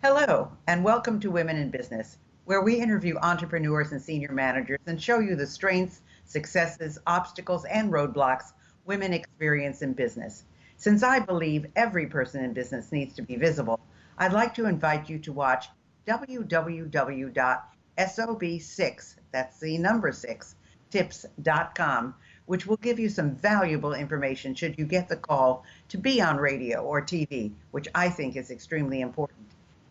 Hello, and welcome to Women in Business, where we interview entrepreneurs and senior managers and show you the strengths, successes, obstacles, and roadblocks women experience in business. Since I believe every person in business needs to be visible, I'd like to invite you to watch www.sob6, that's the number 6, tips.com, which will give you some valuable information should you get the call to be on radio or TV, which I think is extremely important.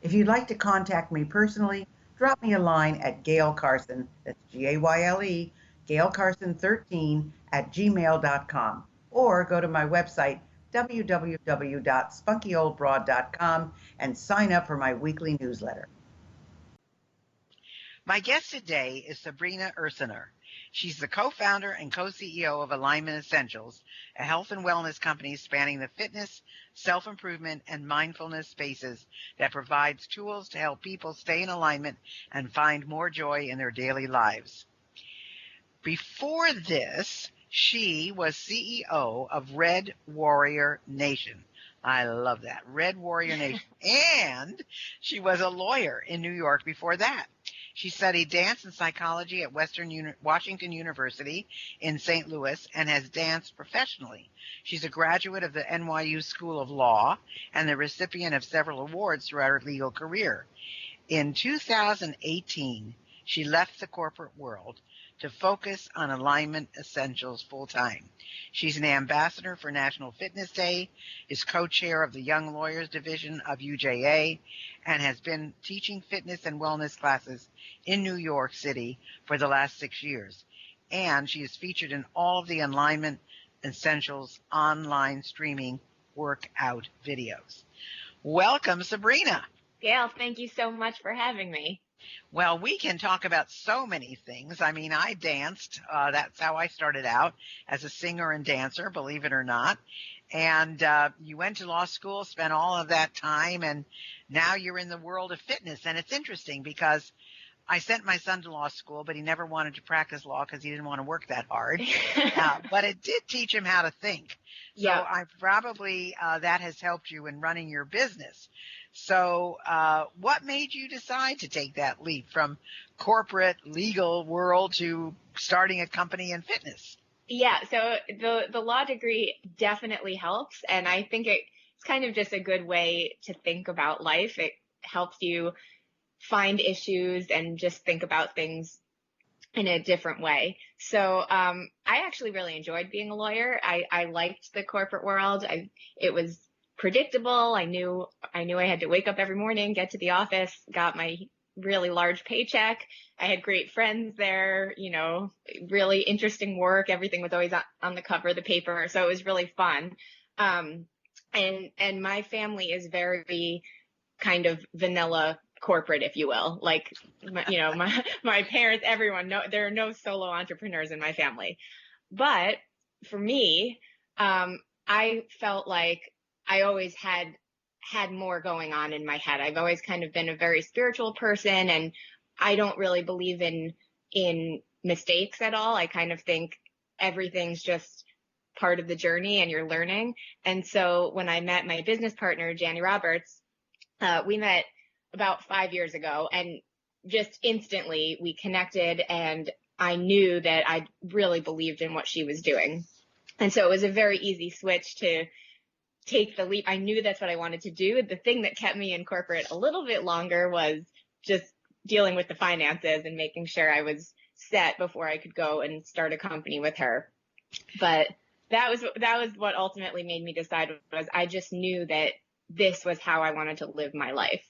If you'd like to contact me personally, drop me a line at Gayle Carson, that's Gayle, Gayle Carson 13 at gmail.com, or go to my website, www.spunkyoldbroad.com, and sign up for my weekly newsletter. My guest today is Sabrina Ursaner. She's the co-founder and co-CEO of Alignment Essentials, a health and wellness company spanning the fitness, self-improvement, and mindfulness spaces that provides tools to help people stay in alignment and find more joy in their daily lives. Before this, she was CEO of Red Warrior Nation. I love that, Red Warrior Nation. And she was a lawyer in New York before that. She studied dance and psychology at Washington University in St. Louis and has danced professionally. She's a graduate of the NYU School of Law and the recipient of several awards throughout her legal career. In 2018, she left the corporate world to focus on Alignment Essentials full-time. She's an ambassador for National Fitness Day, is co-chair of the Young Lawyers Division of UJA, and has been teaching fitness and wellness classes in New York City for the last 6 years. And she is featured in all of the Alignment Essentials online streaming workout videos. Welcome, Sabrina. Gayle, thank you so much for having me. Well, we can talk about so many things. I mean, I danced. That's how I started out, as a singer and dancer, believe it or not. And you went to law school, spent all of that time, and now you're in the world of fitness. And it's interesting because I sent my son to law school, but he never wanted to practice law because he didn't want to work that hard. But it did teach him how to think. So Yeah. I probably that has helped you in running your business. So what made you decide to take that leap from corporate legal world to starting a company in fitness? Yeah, so the law degree definitely helps, and I think it's kind of just a good way to think about life. It helps you find issues and just think about things in a different way. So I actually really enjoyed being a lawyer. I liked the corporate world. It was predictable. I knew I had to wake up every morning, get to the office, got my really large paycheck. I had great friends there, really interesting work. Everything was always on the cover of the paper. So it was really fun. And my family is very kind of vanilla corporate, if you will. Like, my parents, everyone, there are no solo entrepreneurs in my family. But for me, I felt like I always had more going on in my head. I've always kind of been a very spiritual person, and I don't really believe in mistakes at all. I kind of think everything's just part of the journey and you're learning. And so when I met my business partner, Janny Roberts, we met about 5 years ago, and just instantly we connected, and I knew that I really believed in what she was doing. And so it was a very easy switch to take the leap. I knew that's what I wanted to do. The thing that kept me in corporate a little bit longer was just dealing with the finances and making sure I was set before I could go and start a company with her. But that was what ultimately made me decide. Was I just knew that this was how I wanted to live my life.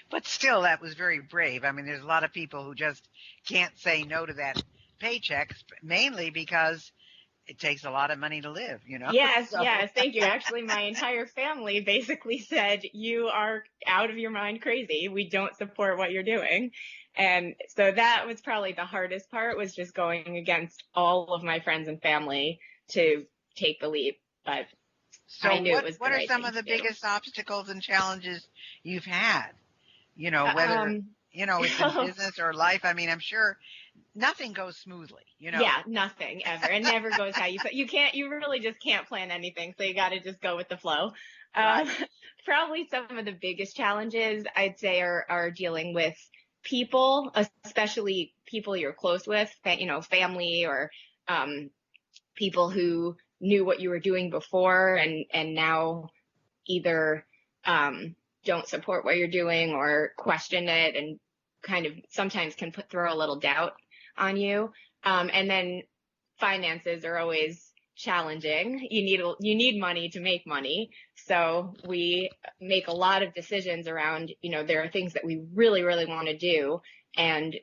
But still, that was very brave. I mean, there's a lot of people who just can't say no to that paycheck, mainly because it takes a lot of money to live, Yes, yes, thank you. Actually, my entire family basically said, you are out of your mind crazy. We don't support what you're doing. And so that was probably the hardest part, was just going against all of my friends and family to take the leap. But so I knew it was the right thing to do. What are some of the biggest obstacles and challenges you've had? Whether, it's in business or life. I mean, I'm sure nothing goes smoothly, Yeah, nothing ever. It never goes how you really just can't plan anything. So you got to just go with the flow. Um, Probably some of the biggest challenges I'd say are dealing with people, especially people you're close with, family or people who knew what you were doing before and now either don't support what you're doing or question it and kind of sometimes can throw a little doubt on you. And then finances are always challenging. You need money to make money. So we make a lot of decisions around, there are things that we really, really want to do. And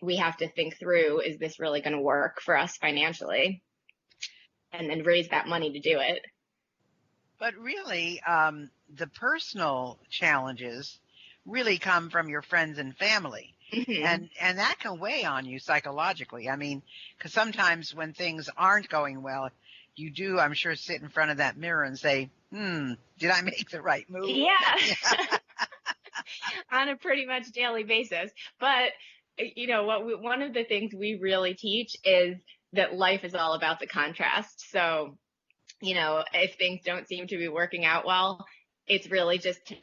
we have to think through, is this really going to work for us financially? And then raise that money to do it. But really, the personal challenges really come from your friends and family. Mm-hmm. And that can weigh on you psychologically. I mean, because sometimes when things aren't going well, you do, I'm sure, sit in front of that mirror and say, did I make the right move? Yeah. On a pretty much daily basis. But, one of the things we really teach is that life is all about the contrast. So, if things don't seem to be working out well, it's really just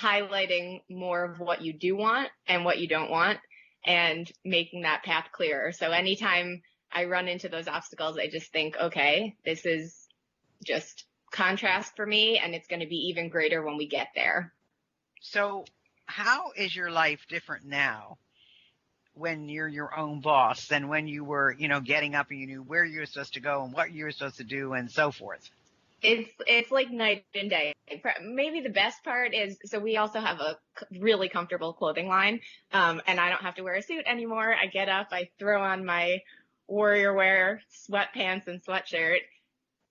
highlighting more of what you do want and what you don't want and making that path clearer. So anytime I run into those obstacles, I just think, okay, this is just contrast for me, and it's going to be even greater when we get there. So how is your life different now when you're your own boss than when you were, getting up and you knew where you were supposed to go and what you were supposed to do and so forth? It's like night and day. Maybe the best part is, so we also have a really comfortable clothing line, and I don't have to wear a suit anymore. I get up, I throw on my warrior wear sweatpants and sweatshirt,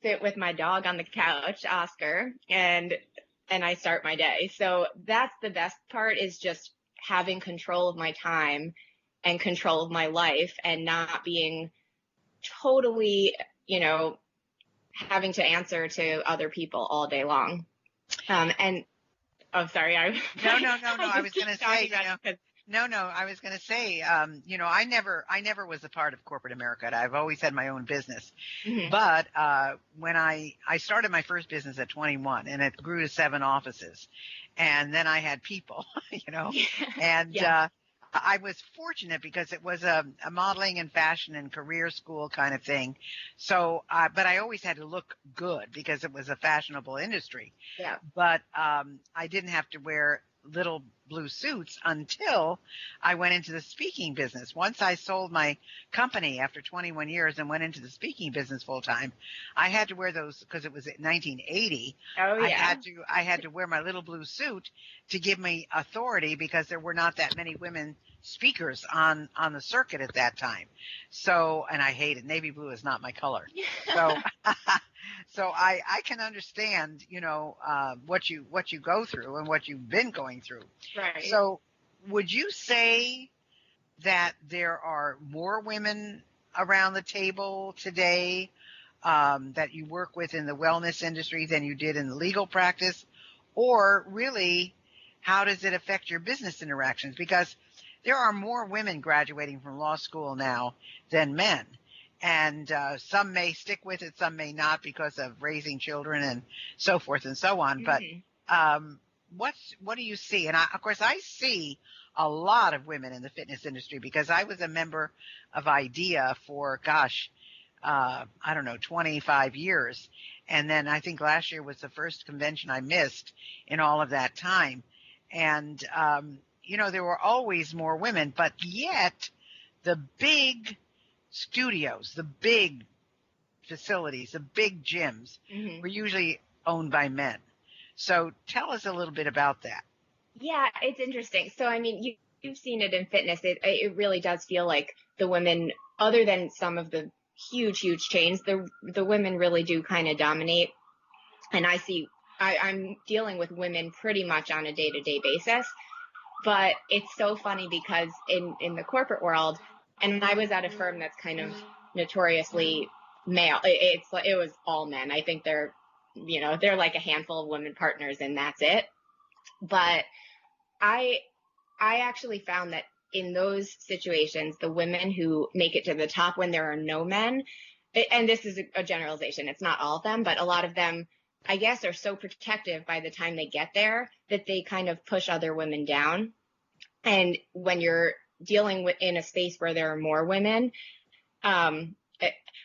sit with my dog on the couch, Oscar, and I start my day. So that's the best part, is just having control of my time and control of my life and not being totally, having to answer to other people all day long. And oh, sorry. No. I was going to say, I was going to say, I never was a part of corporate America. I've always had my own business. Mm-hmm. But when I started my first business at 21, and it grew to 7 offices, and then I had people, and Yeah. I was fortunate because it was a modeling and fashion and career school kind of thing. So, but I always had to look good because it was a fashionable industry. Yeah. But I didn't have to wear little blue suits until I went into the speaking business. Once I sold my company after 21 years and went into the speaking business full time, I had to wear those because it was 1980. Oh, yeah. I had to wear my little blue suit to give me authority because there were not that many women speakers on the circuit at that time. So, and I hate it. Navy blue is not my color. So, so I can understand, what you go through and what you've been going through. Right. So would you say that there are more women around the table today that you work with in the wellness industry than you did in the legal practice? Or really, how does it affect your business interactions? Because there are more women graduating from law school now than men. And some may stick with it, some may not because of raising children and so forth and so on. Mm-hmm. But what do you see? And of course, I see a lot of women in the fitness industry because I was a member of IDEA for, I don't know, 25 years. And then I think last year was the first convention I missed in all of that time. And, there were always more women, but yet the big studios, the big facilities, the big gyms Mm-hmm. were usually owned by men. So tell us a little bit about that. Yeah, it's interesting. So, I mean, you've seen it in fitness. It really does feel like the women, other than some of the huge chains, the women really do kind of dominate. And I'm dealing with women pretty much on a day-to-day basis. But it's so funny because in the corporate world, and I was at a firm that's kind of notoriously male. It was all men. I think they're like a handful of women partners and that's it. But I actually found that in those situations, the women who make it to the top when there are no men, and this is a generalization, it's not all of them, but a lot of them I guess, are so protective by the time they get there that they kind of push other women down. And when you're dealing with in a space where there are more women, um,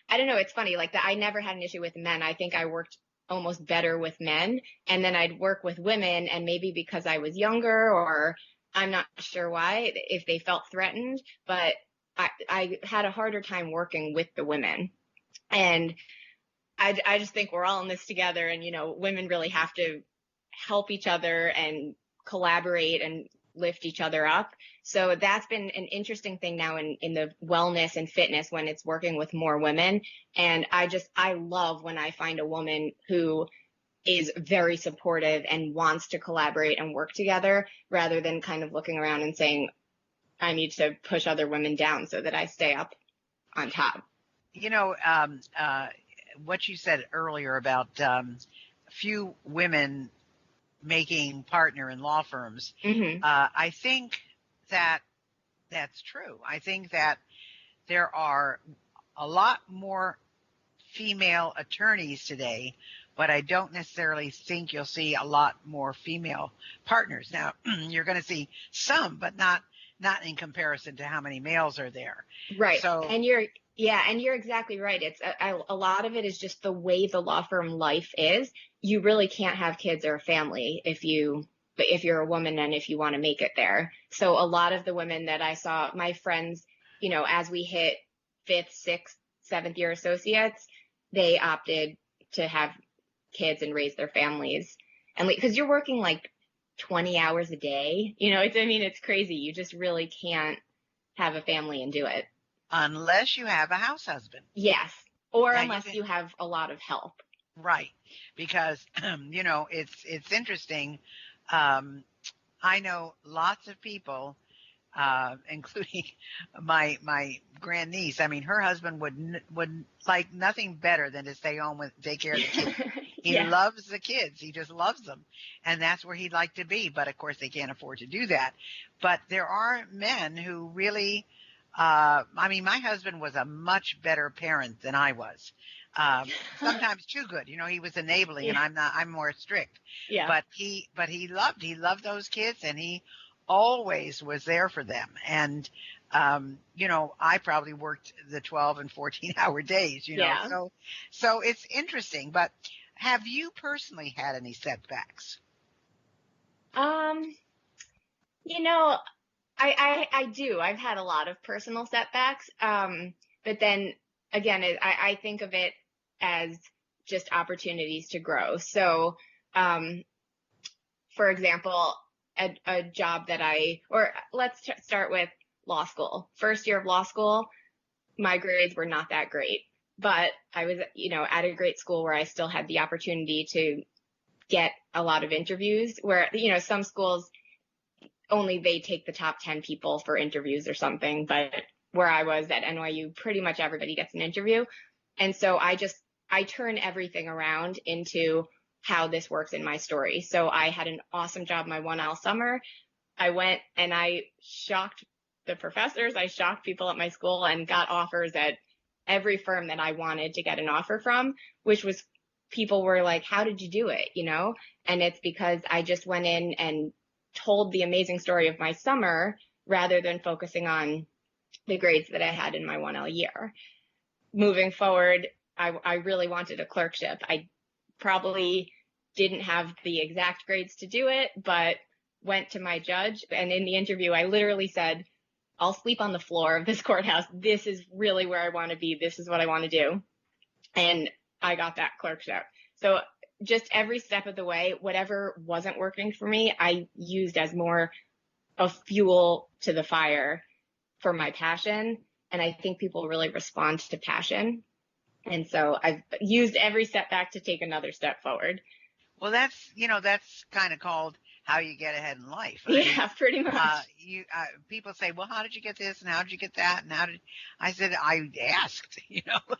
I don't know. It's funny. Like that, I never had an issue with men. I think I worked almost better with men, and then I'd work with women, and maybe because I was younger, or I'm not sure why, if they felt threatened, but I had a harder time working with the women. And I just think we're all in this together, and women really have to help each other and collaborate and lift each other up. So that's been an interesting thing now in the wellness and fitness when it's working with more women. And I love when I find a woman who is very supportive and wants to collaborate and work together, rather than kind of looking around and saying, I need to push other women down so that I stay up on top. What you said earlier about few women making partner in law firms, Mm-hmm. I think that's true. I think that there are a lot more female attorneys today, but I don't necessarily think you'll see a lot more female partners. Now, you're going to see some, but not in comparison to how many males are there. Right. So, And you're exactly right. It's a lot of it is just the way the law firm life is. You really can't have kids or a family if you're a woman and if you want to make it there. So a lot of the women that I saw, my friends, as we hit 5th, 6th, 7th year associates, they opted to have kids and raise their families. And because you're working like 20 hours a day, it's crazy. You just really can't have a family and do it. unless you have a house husband. Yes. Or Now, unless you have a lot of help. right, because it's interesting. I know lots of people, including my grandniece. I mean, her husband would like nothing better than to stay home and take care of the kids. He Yeah. loves the kids. He just loves them, and that's where he'd like to be. But of course, they can't afford to do that. But there are men who really. I mean, my husband was a much better parent than I was. Sometimes too good. He was enabling, and Yeah. I'm more strict. Yeah. But he loved those kids, and he always was there for them. And I probably worked the 12 and 14-hour days. Yeah. So it's interesting. But have you personally had any setbacks? Um, you know, I do. I've had a lot of personal setbacks. But then again, I think of it as just opportunities to grow. So, for example, a job or let's start with law school. First year of law school, my grades were not that great, but I was, at a great school where I still had the opportunity to get a lot of interviews where, some schools only they take the top 10 people for interviews or something. But where I was at NYU, pretty much everybody gets an interview. And so I turn everything around into how this works in my story. So I had an awesome job my 1L summer. I went and I shocked the professors. I shocked people at my school and got offers at every firm that I wanted to get an offer from, which was people were like, how did you do it? And it's because I just went in and told the amazing story of my summer rather than focusing on the grades that I had in my 1L year. Moving forward, I really wanted a clerkship. I probably didn't have the exact grades to do it, but went to my judge. And in the interview, I literally said, I'll sleep on the floor of this courthouse. This is really where I want to be. This is what I want to do. And I got that clerkship. So just every step of the way, whatever wasn't working for me, I used as more of fuel to the fire for my passion. And I think people really respond to passion. And so I've used every setback to take another step forward. Well, that's kind of called how you get ahead in life. Yeah, pretty much. People say, well, how did you get this? And how did you get that? And I said, I asked,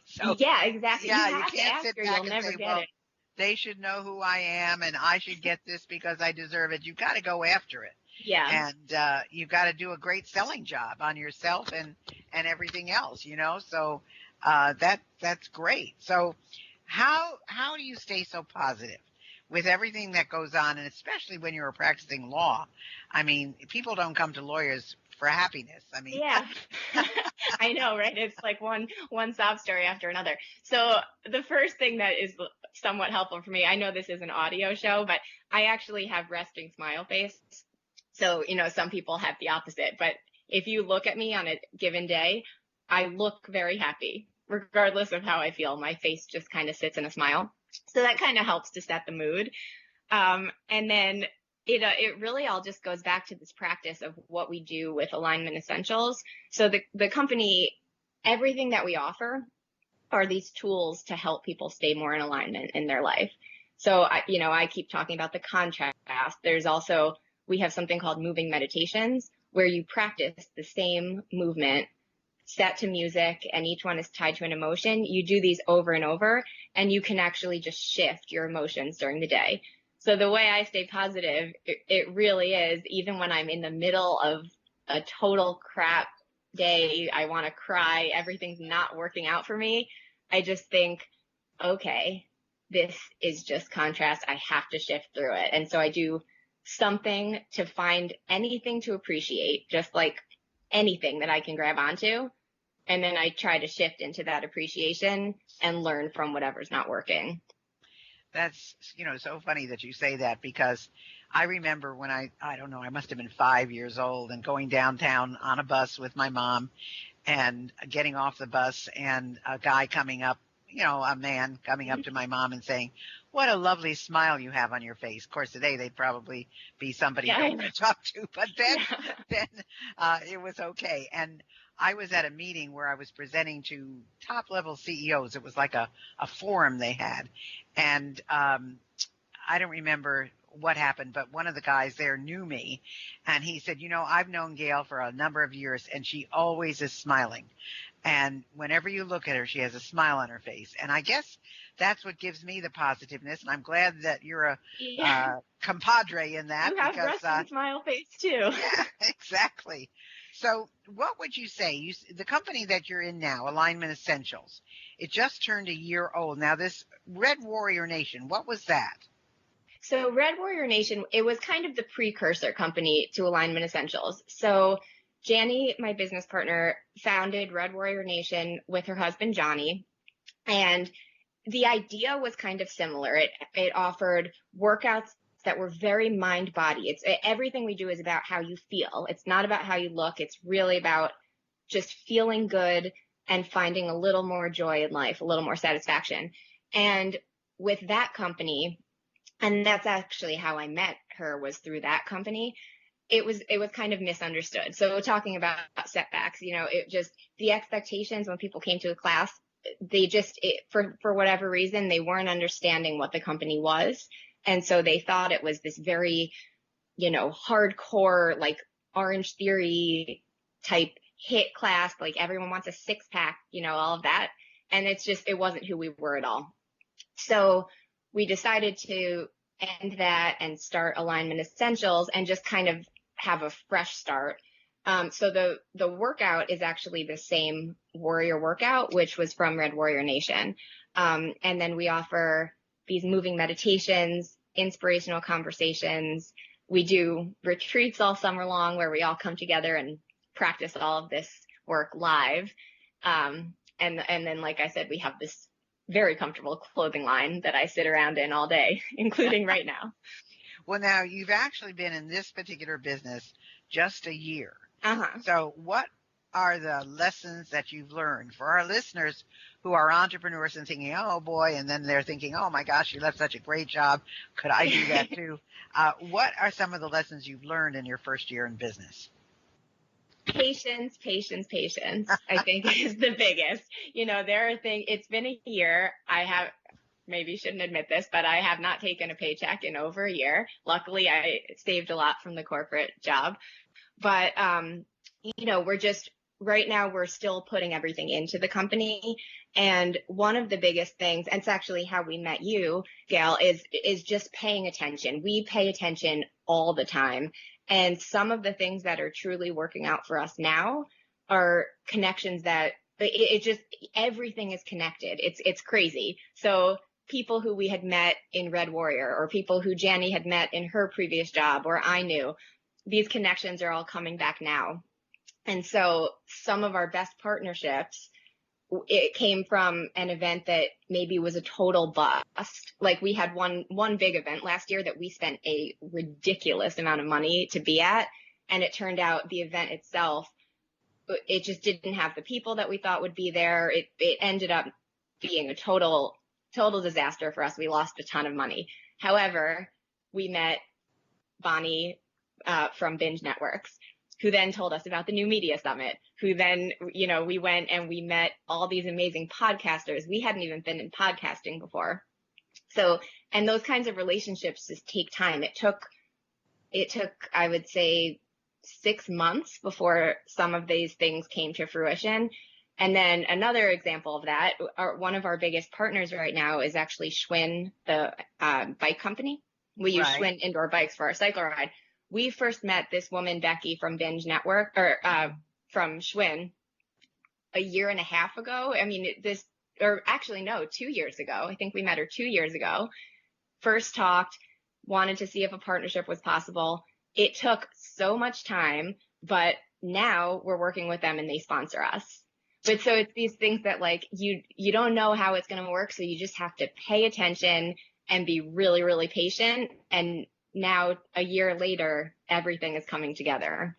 so yeah, exactly. yeah, you you have to can't ask sit or back you'll and never say, get well, it. they should know who I am and I should get this because I deserve it. You've got to go after it. Yeah. And you've got to do a great selling job on yourself and everything else, so that's great. So how do you stay so positive? with everything that goes on, and especially when you're practicing law, I mean, people don't come to lawyers for happiness. I mean, Yeah. I know, right? It's like one sob story after another. So the first thing that is somewhat helpful for me, I know this is an audio show, but I actually have resting smile face. So, some people have the opposite, but if you look at me on a given day, I look very happy, regardless of how I feel. My face just kind of sits in a smile. So that kind of helps to set the mood. And then it really all just goes back to this practice of what we do with Alignment Essentials. So the company, everything that we offer are these tools to help people stay more in alignment in their life. So I keep talking about the contrast. There's also, we have something called moving meditations where you practice the same movement set to music, and each one is tied to an emotion. You do these over and over, and you can actually just shift your emotions during the day. So the way I stay positive, it really is, even when I'm in the middle of a total crap day, I want to cry, everything's not working out for me, I just think, okay, this is just contrast. I have to shift through it. And so I do something to find anything to appreciate, just like anything that I can grab onto. And then I try to shift into that appreciation and learn from whatever's not working. that's, so funny that you say that, because I remember when I don't know, I must have been 5 years old and going downtown on a bus with my mom and getting off the bus and a guy coming up, a man coming up to my mom and saying, "What a lovely smile you have on your face." Of course, today they'd probably be somebody you don't want to talk to, but then it was okay. And I was at a meeting where I was presenting to top level CEOs. It was like a forum they had. And I don't remember what happened, but one of the guys there knew me, and he said, "I've known Gayle for a number of years, and she always is smiling. And whenever you look at her, she has a smile on her face." And I guess that's what gives me the positiveness. And I'm glad that you're a compadre in that. You have resting smile face too. Yeah, exactly. So what would you say? The company that you're in now, Alignment Essentials, it just turned a year old. Now, this Red Warrior Nation, what was that? So Red Warrior Nation, it was kind of the precursor company to Alignment Essentials. So Janny, my business partner, founded Red Warrior Nation with her husband, Johnny. And the idea was kind of similar. It offered workouts that were very mind body. Everything we do is about how you feel. It's not about how you look. It's really about just feeling good and finding a little more joy in life, a little more satisfaction. And with that company, and that's actually how I met her, was through that company. It was kind of misunderstood. So talking about setbacks, the expectations when people came to a class, for whatever reason, they weren't understanding what the company was. And so they thought it was this very, hardcore, like Orange Theory type hit class, like everyone wants a six pack, all of that. And it wasn't who we were at all. So we decided to end that and start Alignment Essentials and just kind of have a fresh start. So the workout is actually the same warrior workout, which was from Red Warrior Nation. And then we offer these moving meditations, inspirational conversations. We do retreats all summer long where we all come together and practice all of this work live. And then, like I said, we have this very comfortable clothing line that I sit around in all day, including right now. Well, now you've actually been in this particular business just a year. Uh-huh. So what are the lessons that you've learned for our listeners who are entrepreneurs and thinking, oh boy, and then they're thinking, oh my gosh, you left such a great job. Could I do that too? What are some of the lessons you've learned in your first year in business? Patience, I think is the biggest. There are things, it's been a year. Maybe shouldn't admit this, but I have not taken a paycheck in over a year. Luckily, I saved a lot from the corporate job. But, right now we're still putting everything into the company. And one of the biggest things, and it's actually how we met you, Gayle, is just paying attention. We pay attention all the time. And some of the things that are truly working out for us now are connections that everything is connected. It's crazy. So people who we had met in Red Warrior, or people who Janny had met in her previous job, or I knew. These connections are all coming back now. And so some of our best partnerships, it came from an event that maybe was a total bust. Like we had one big event last year that we spent a ridiculous amount of money to be at. And it turned out the event itself, it just didn't have the people that we thought would be there. It ended up being a total disaster for us. We lost a ton of money. However, we met Bonnie from Binge Networks, who then told us about the New Media Summit, who then, we went and we met all these amazing podcasters. We hadn't even been in podcasting before. So, and those kinds of relationships just take time. It took, I would say, 6 months before some of these things came to fruition. And then another example of that, one of our biggest partners right now is actually Schwinn, the bike company. We use Schwinn indoor bikes for our cycle ride. We first met this woman, Becky, from Binge Network, or from Schwinn, a year and a half ago. I mean, 2 years ago. I think we met her 2 years ago. First talked, wanted to see if a partnership was possible. It took so much time, but now we're working with them and they sponsor us. But so it's these things that like you don't know how it's going to work. So you just have to pay attention and be really, really patient. And now a year later, everything is coming together.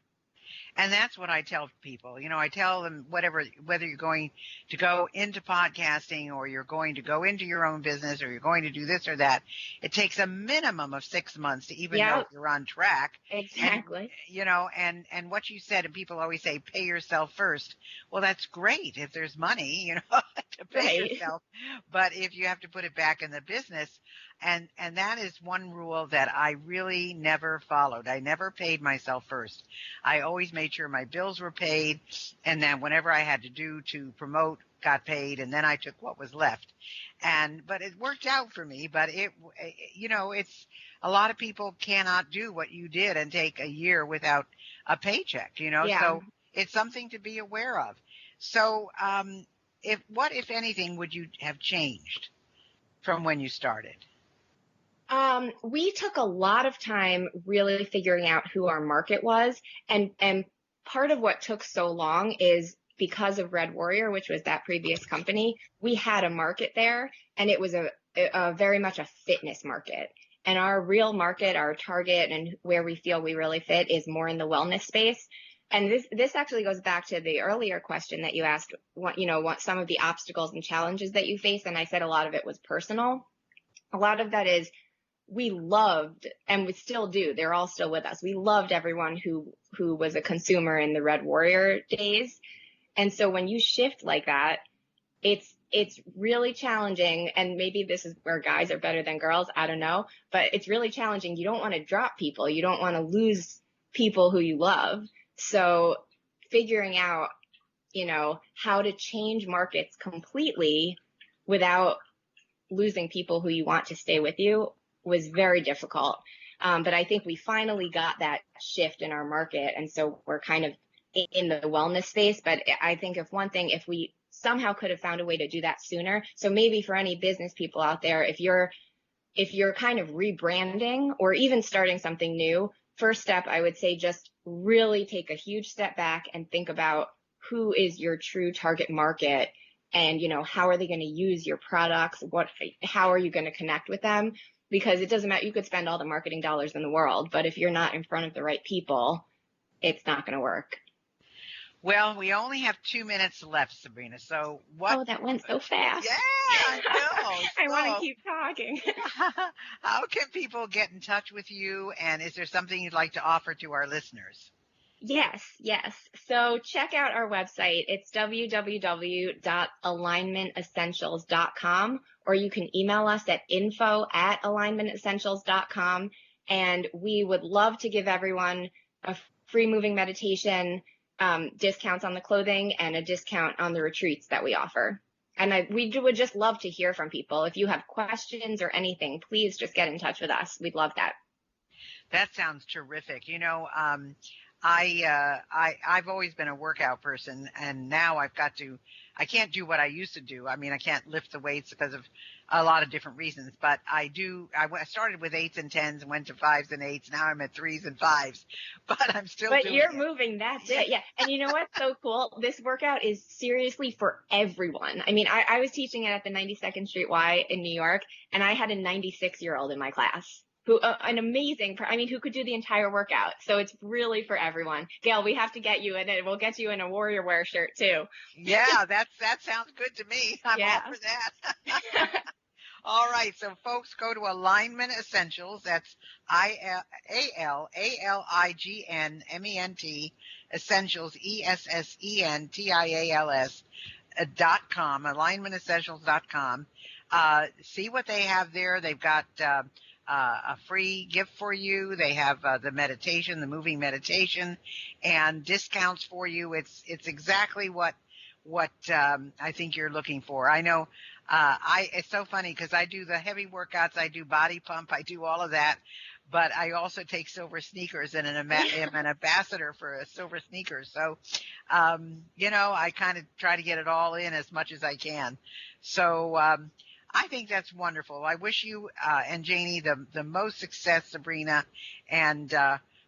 And that's what I tell people. I tell them whether you're going to go into podcasting or you're going to go into your own business or you're going to do this or that, it takes a minimum of 6 months to even know if you're on track. Exactly. And what you said, and people always say, pay yourself first. Well, that's great if there's money, to pay yourself. But if you have to put it back in the business, and that is one rule that I really never followed. I never paid myself first. I always made sure my bills were paid, and then whatever I had to do to promote got paid, and then I took what was left. But it worked out for me. But it's a lot of people cannot do what you did and take a year without a paycheck. So it's something to be aware of. So what, if anything, would you have changed from when you started? We took a lot of time really figuring out who our market was. And part of what took so long is because of Red Warrior, which was that previous company, we had a market there, and it was a very much a fitness market. And our real market, our target, and where we feel we really fit is more in the wellness space. And this actually goes back to the earlier question that you asked, what some of the obstacles and challenges that you face. And I said a lot of it was personal. A lot of that is, we loved, and we still do, they're all still with us. We loved everyone who was a consumer in the Red Warrior days. And so when you shift like that, it's really challenging. And maybe this is where guys are better than girls. I don't know, but it's really challenging. You don't want to drop people. You don't want to lose people who you love. So figuring out, how to change markets completely without losing people who you want to stay with you was very difficult. But I think we finally got that shift in our market. And so we're kind of in the wellness space. But I think if we somehow could have found a way to do that sooner. So maybe for any business people out there, if you're kind of rebranding or even starting something new, first step, I would say just really take a huge step back and think about who is your true target market. And, how are they going to use your products? How are you going to connect with them? Because it doesn't matter. You could spend all the marketing dollars in the world, but if you're not in front of the right people, it's not going to work. Well, we only have 2 minutes left, Sabrina. So what? Oh, that went so fast. Yeah, I know. I want to keep talking. How can people get in touch with you? And is there something you'd like to offer to our listeners? Yes. So check out our website. It's www.alignmentessentials.com, or you can email us at info@alignmentessentials.com. And we would love to give everyone a free moving meditation, discounts on the clothing, and a discount on the retreats that we offer. And we would just love to hear from people. If you have questions or anything, please just get in touch with us. We'd love that. That sounds terrific. I've always been a workout person, and now I can't do what I used to do. I mean, I can't lift the weights because of a lot of different reasons, but I started with 8s and 10s and went to 5s and 8s. Now I'm at 3s and 5s, but I'm still But doing you're it. moving, that's it. Yeah. And you know what's so cool? This workout is seriously for everyone. I mean, I was teaching it at the 92nd Street Y in New York, and I had a 96-year-old in my class who, an amazing, I mean, who could do the entire workout. So it's really for everyone. Gail, we have to get you in it. We'll get you in a warrior wear shirt too. Yeah, that sounds good to me. I'm all Yeah. for that. All right, so folks, go to Alignment Essentials. That's ALIGNMENT Essentials, ESSENTIALS .com, alignmentessentials.com. See what they have there. They've got a free gift for you. They have the meditation, the moving meditation, and discounts for you. It's exactly what I think you're looking for. I know. It's so funny because I do the heavy workouts, I do body pump, I do all of that, but I also take silver sneakers and am an ambassador for a silver sneakers. So, I kind of try to get it all in as much as I can. So, I think that's wonderful. I wish you and Janie the most success, Sabrina, and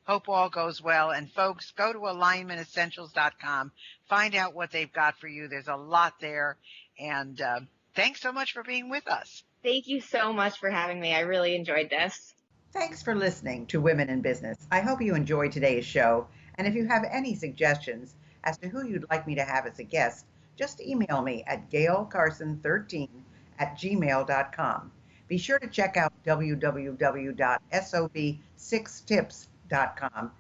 hope all goes well. And folks, go to alignmentessentials.com. Find out what they've got for you. There's a lot there. And thanks so much for being with us. Thank you so much for having me. I really enjoyed this. Thanks for listening to Women in Business. I hope you enjoyed today's show. And if you have any suggestions as to who you'd like me to have as a guest, just email me at gaylecarson13@gmail.com. Be sure to check out www.sob6tips.com.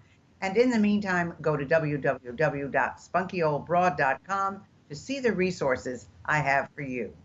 And in the meantime, go to www.spunkyoldbroad.com to see the resources I have for you.